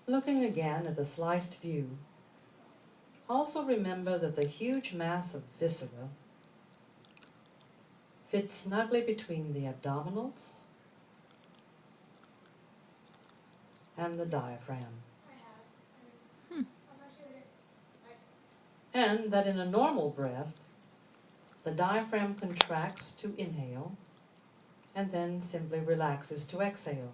Looking again at the sliced view, also remember that the huge mass of viscera fits snugly between the abdominals and the diaphragm. And that in a normal breath, the diaphragm contracts to inhale and then simply relaxes to exhale.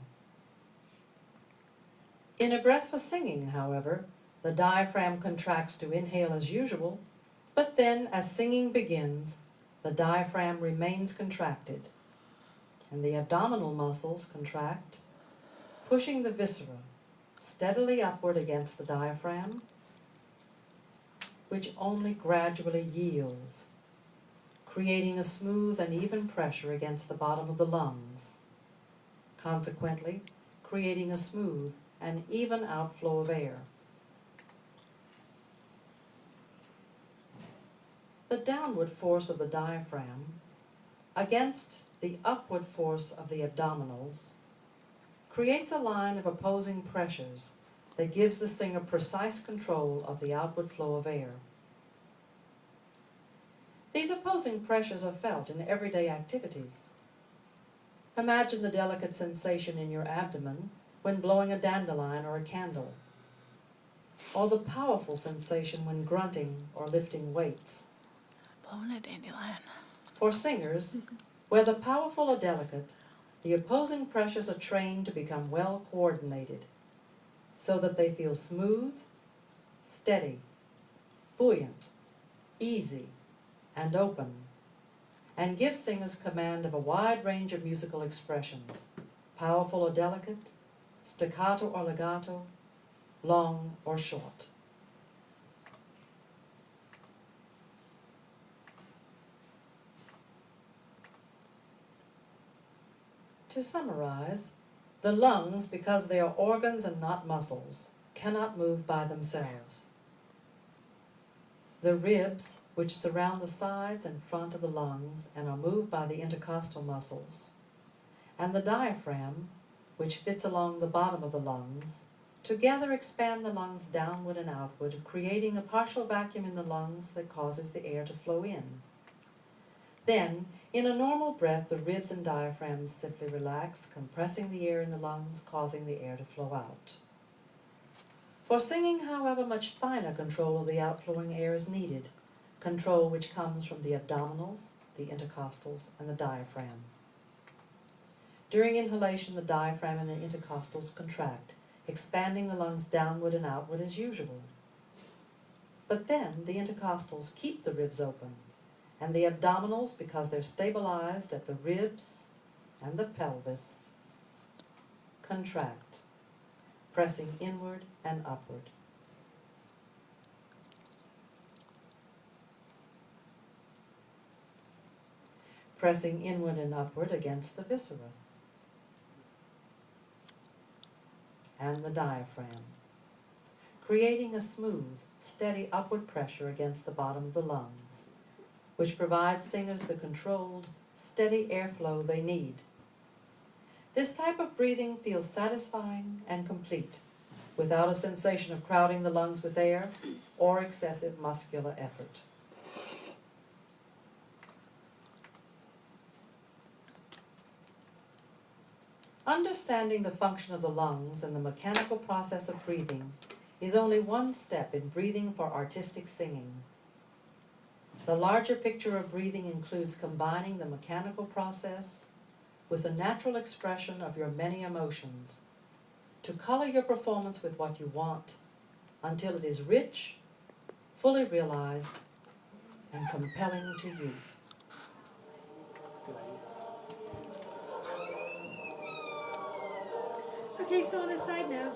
In a breath for singing, however, the diaphragm contracts to inhale as usual, but then as singing begins, the diaphragm remains contracted, and the abdominal muscles contract, pushing the viscera steadily upward against the diaphragm, which only gradually yields, creating a smooth and even pressure against the bottom of the lungs, consequently creating a smooth and even outflow of air. The downward force of the diaphragm against the upward force of the abdominals creates a line of opposing pressures that gives the singer precise control of the outward flow of air. These opposing pressures are felt in everyday activities. Imagine the delicate sensation in your abdomen when blowing a dandelion or a candle, or the powerful sensation when grunting or lifting weights. Blowing a dandelion. For singers, whether powerful or delicate, the opposing pressures are trained to become well coordinated, so that they feel smooth, steady, buoyant, easy, and open, and give singers command of a wide range of musical expressions, powerful or delicate, staccato or legato, long or short. To summarize, the lungs, because they are organs and not muscles, cannot move by themselves. The ribs, which surround the sides and front of the lungs and are moved by the intercostal muscles, and the diaphragm, which fits along the bottom of the lungs, together expand the lungs downward and outward, creating a partial vacuum in the lungs that causes the air to flow in. Then, in a normal breath, the ribs and diaphragm simply relax, compressing the air in the lungs, causing the air to flow out. For singing, however, much finer control of the outflowing air is needed, control which comes from the abdominals, the intercostals, and the diaphragm. During inhalation, the diaphragm and the intercostals contract, expanding the lungs downward and outward as usual. But then the intercostals keep the ribs open, and the abdominals, because they're stabilized at the ribs and the pelvis, contract, pressing inward and upward. Pressing inward and upward against the viscera and the diaphragm, creating a smooth, steady upward pressure against the bottom of the lungs, which provides singers the controlled, steady airflow they need. This type of breathing feels satisfying and complete, without a sensation of crowding the lungs with air or excessive muscular effort. Understanding the function of the lungs and the mechanical process of breathing is only one step in breathing for artistic singing. The larger picture of breathing includes combining the mechanical process with the natural expression of your many emotions to color your performance with what you want until it is rich, fully realized, and compelling to you. Okay, so on a side note,